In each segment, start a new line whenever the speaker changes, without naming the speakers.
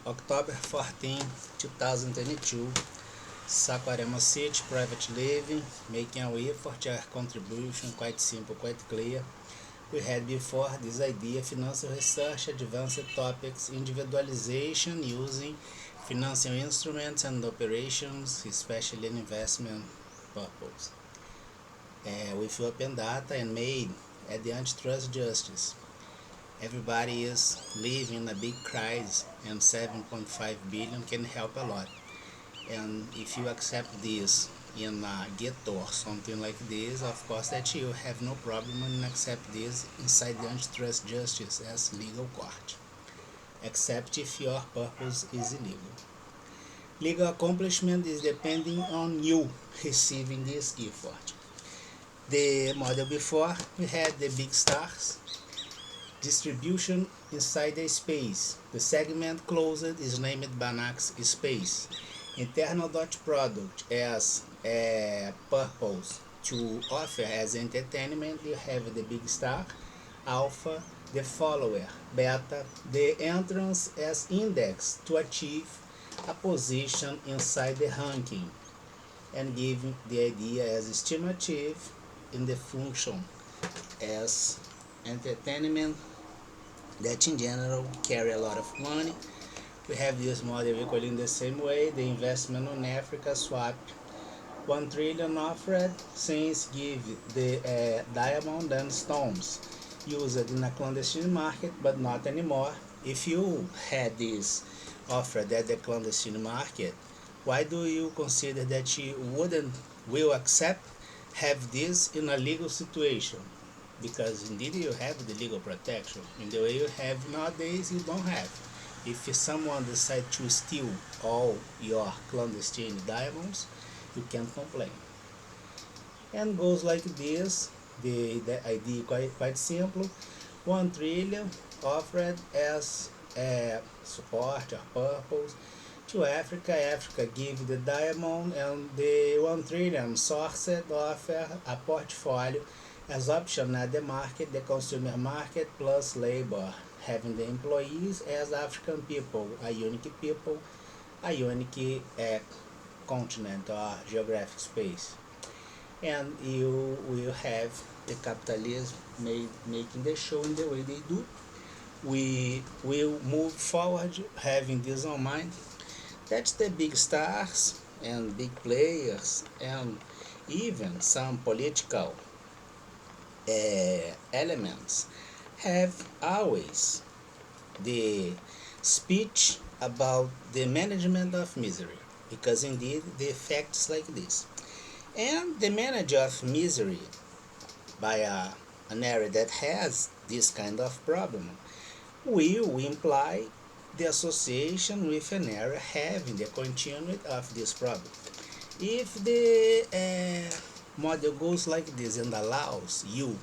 October 14, 2022, Saquarema City, private living, making our effort, our contribution, quite simple, quite clear. We had before this idea, financial research, advanced topics, individualization using financial instruments and operations, especially in investment purpose. With open data and made at the antitrust justice. Everybody is living a big crisis, and 7.5 billion can help a lot. And if you accept this in a ghetto or something like this, of course that you have no problem in accept this inside the antitrust justice as legal court, except if your purpose is illegal. Legal accomplishment is depending on you receiving this effort. The model before, we had the big stars, distribution inside the space. The segment closed is named Banax space. Internal dot product as a purpose to offer as entertainment. You have the big star, alpha, the follower, beta, the entrance as index to achieve a position inside the ranking, and giving the idea as estimative in the function as entertainment that in general carry a lot of money. We have this model equally in the same way. The investment on Africa swapped 1 trillion offered since give the diamond and stones used in a clandestine market, but not anymore. If you had this offered at the clandestine market, why do you consider that you will accept have this in a legal situation? Because indeed you have the legal protection. In the way you have nowadays, you don't have. If someone decides to steal all your clandestine diamonds, you can't complain. And goes like this. The idea quite simple. 1 trillion offered as a support or purpose to Africa. Africa give the diamond, and the 1 trillion sourced offer a portfolio as option at the market, the consumer market plus labor, having the employees as African people, a unique people, a unique continent or geographic space. And you will have the capitalism making the show in the way they do. We will move forward having this on mind. That's the big stars and big players and even some political elements have always the speech about the management of misery, because indeed the effects like this, and the manager of misery by an area that has this kind of problem will imply the association with an area having the continuity of this problem. If the model goes like this and allows you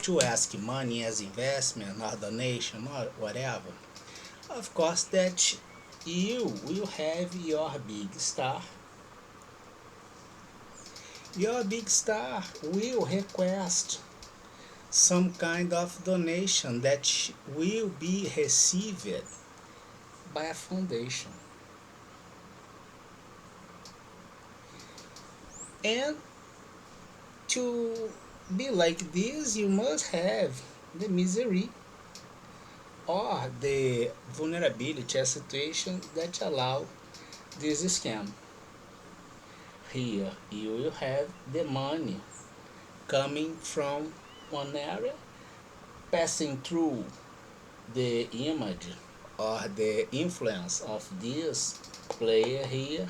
to ask money as investment or donation or whatever, of course that you will have your big star. Your big star will request some kind of donation that will be received by a foundation. And to be like this, you must have the misery or the vulnerability, a situation that allow this scam. Here you will have the money coming from one area, passing through the image or the influence of this player here.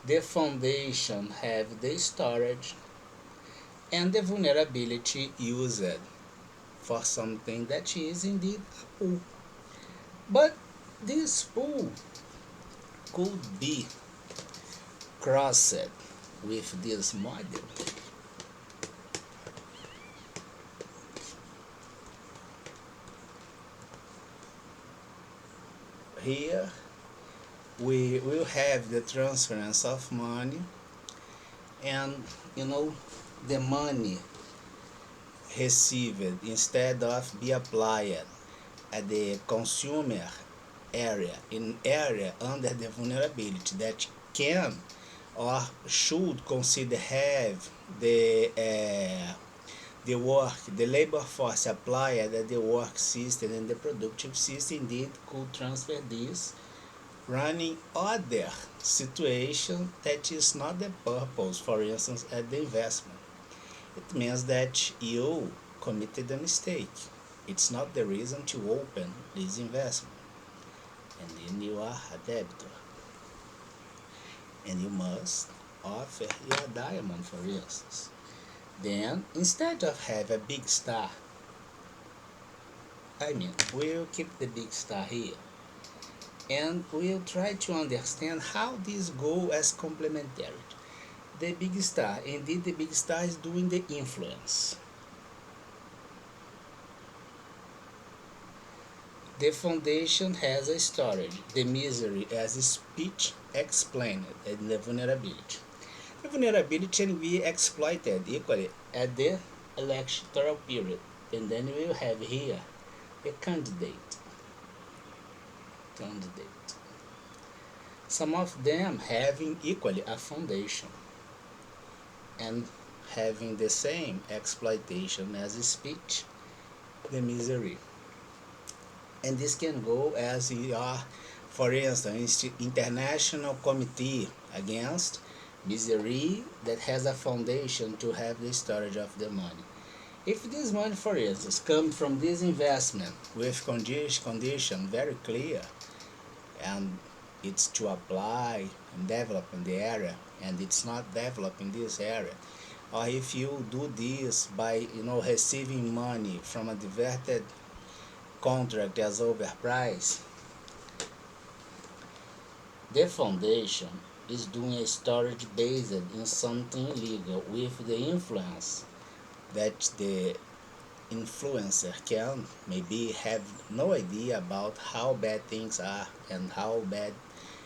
The foundation have the storage and the vulnerability used for something that is indeed a pool. But this pool could be crossed with this model. Here we will have the transference of money, and the money received instead of be applied at the consumer area under the vulnerability that can or should consider have the work, the labor force applied at the work system and the productive system indeed could transfer this running other situation that is not the purpose, for instance, at the investment. It means that you committed a mistake. It's not the reason to open this investment. And then you are a debtor. And you must offer your diamond, for instance. Then, instead of have a big star, we'll keep the big star here. And we'll try to understand how these go as complementary. The big star, indeed the big star is doing the influence. The foundation has a storage, the misery as a speech explained, and the vulnerability. The vulnerability can be exploited equally at the electoral period, and then we will have here a candidate. Some of them having equally a foundation and having the same exploitation as a speech, the misery. And this can go as your, for instance, international committee against misery that has a foundation to have the storage of the money. If this money, for instance, comes from this investment with condition very clear, and it's to apply and develop in the area, and it's not developing this area, or if you do this by receiving money from a diverted contract as overpriced, the foundation is doing a storage based in something illegal with the influence that the influencer can maybe have no idea about how bad things are and how bad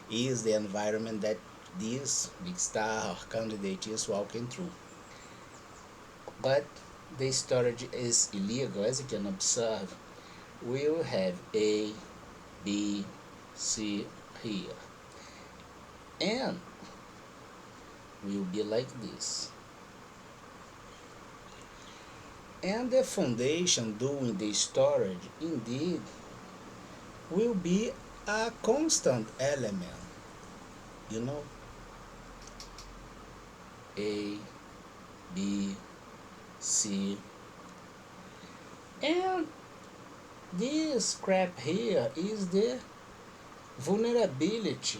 is the environment that this big star or candidate is walking through. But the storage is illegal, as you can observe. We will have A, B, C here, and will be like this. And the foundation doing the storage indeed will be a constant element, A, B, C, and this crap here is the vulnerability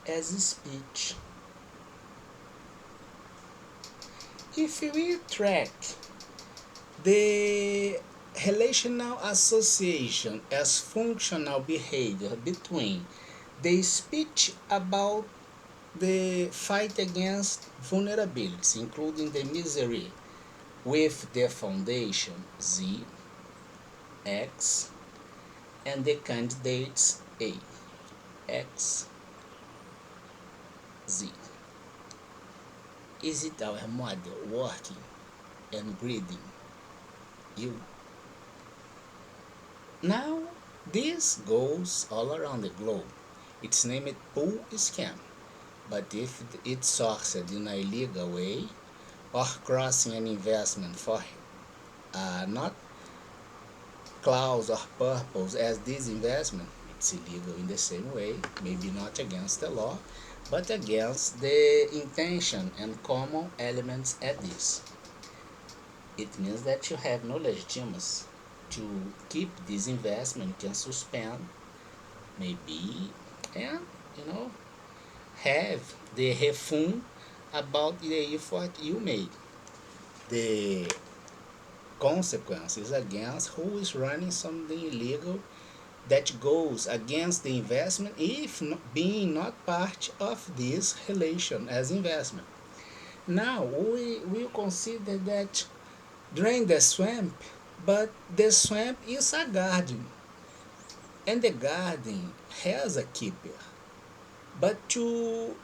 as speech. If we track the relational association as functional behavior between the speech about the fight against vulnerabilities, including the misery, with the foundation Z, X, and the candidates A, X, Z. Is it our model working and breathing? You. Now, this goes all around the globe. It's named pool scam. But if it's sourced in a illegal way or crossing an investment for not clause or purpose as this investment, it's illegal in the same way, maybe not against the law, but against the intention and common elements at this. It means that you have no legitimacy to keep this investment. You can suspend, maybe, and have the refund about the effort you made. The consequences against who is running something illegal that goes against the investment if being not part of this relation as investment. Now we will consider that drain the swamp, but the swamp is a garden, and the garden has a keeper. But to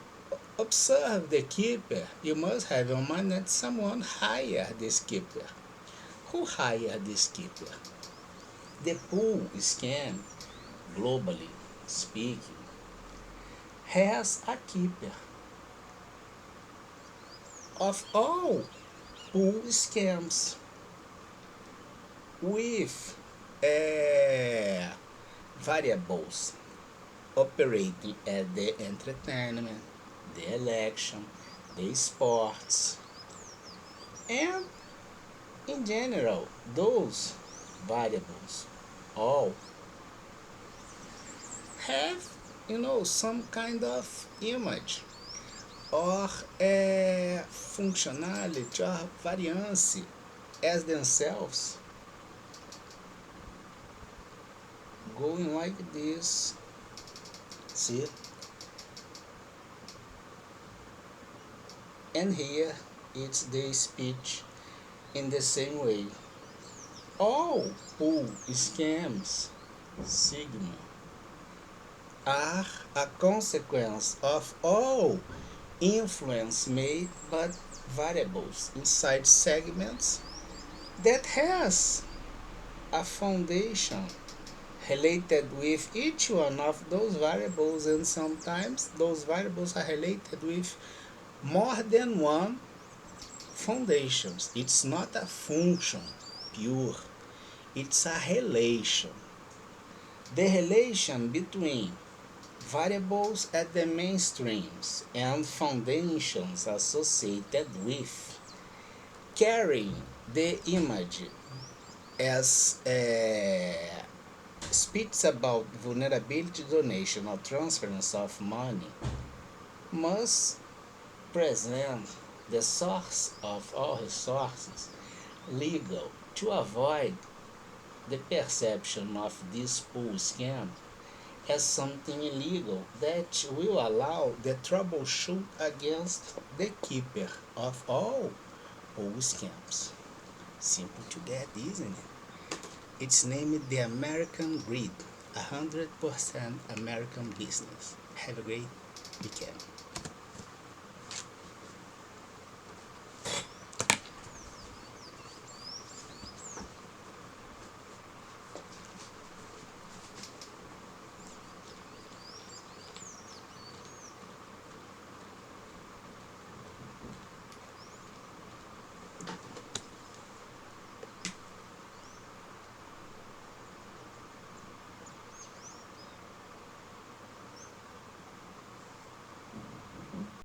observe the keeper, you must have in mind that someone hired this keeper. Who hired this keeper? The pool scam globally speaking, has a keeper of all pool scams with variables operating at the entertainment, the election, the sports, and in general, those variables all have, some kind of image or a functionality or variance as themselves, going like this. See, and here it's the speech in the same way. All pool scams, sigma, are a consequence of all influence made by variables inside segments that has a foundation related with each one of those variables, and sometimes those variables are related with more than one foundations. It's not a function pure, it's a relation. The relation between variables at the mainstreams and foundations associated with carrying the image as speaks about vulnerability, donation, or transference of money must present the source of all resources legal to avoid the perception of this pool scam as something illegal that will allow the troubleshoot against the keeper of all pool scams. Simple to get, isn't it? It's named the American Grid, 100% American business. Have a great weekend.